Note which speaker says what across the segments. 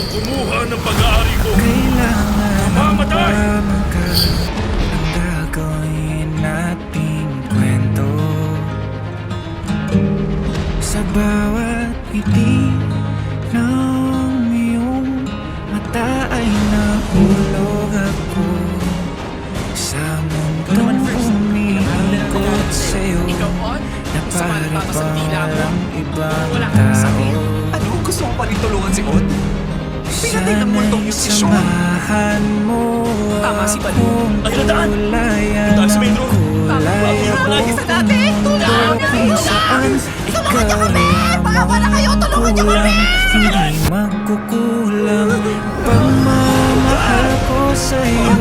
Speaker 1: Ikaw kumuha ng pag-aari ko.
Speaker 2: Kailangan
Speaker 1: Mamatay!
Speaker 2: ka ang gagawin nating kwento. Sa bawat ngiti ng iyong mata ay nahulog ako. Sa mundong umiikot sa'yo na para parang ibang tao.
Speaker 3: Ano? Gusto mo pa rin tulungan si Od? Pinatay ng mundong yung si Sean.
Speaker 2: Samahan mo
Speaker 3: Tama si Bali.
Speaker 1: Ay, nadaan!
Speaker 2: kulayan
Speaker 1: Dahil sa main
Speaker 2: ng
Speaker 1: road.
Speaker 2: kulay
Speaker 3: Tulungan sa dati! Tulungan!
Speaker 2: kung saan ikaw ang
Speaker 3: Paawa na kayo! Tulungan niyo kami!
Speaker 2: hindi magkukulang pagmamahal ko sa'yo.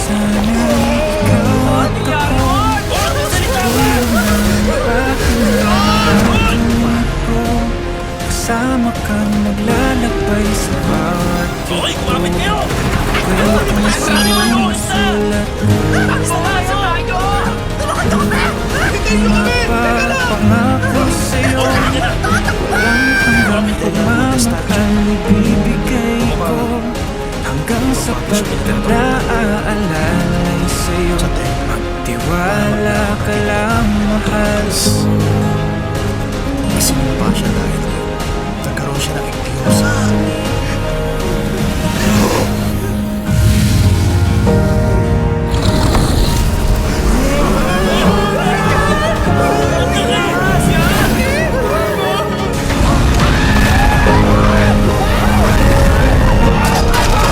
Speaker 2: Sana ikaw at ako kasama kang naglalakbay sa bawat
Speaker 1: Okay, kumapit kayo!
Speaker 2: kwentong sinusulat mo. Mapapangako sa'yo walang hanggang pagmamahal ibibigay ko hanggang sa pagkataalay sa'yo. Magtiwala ka lang, mahal ko.
Speaker 4: Sinumpa siya dahil nagkaroon siya ng ikiusa.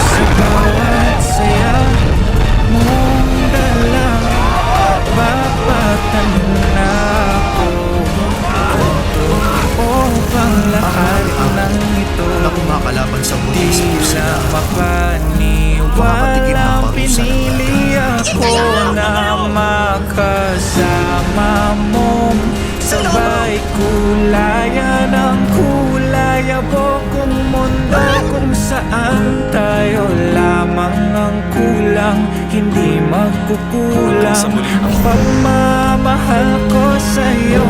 Speaker 2: Sa bawat saya mong dala, papatanong na ako. O bang lahat ng ito
Speaker 4: Na kumakalaban sa muli sa
Speaker 2: di
Speaker 4: puso
Speaker 2: na
Speaker 4: na
Speaker 2: mapaniwala? Pinili ako na makasama mo. Sabay kulayan ang kulay abokong mundo kung saan tayo lamang ang kulang. Hindi magkukulang ang pagmamahal ko sa'yo.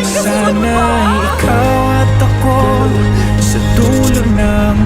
Speaker 2: Sana ikaw at ako sa dulo ng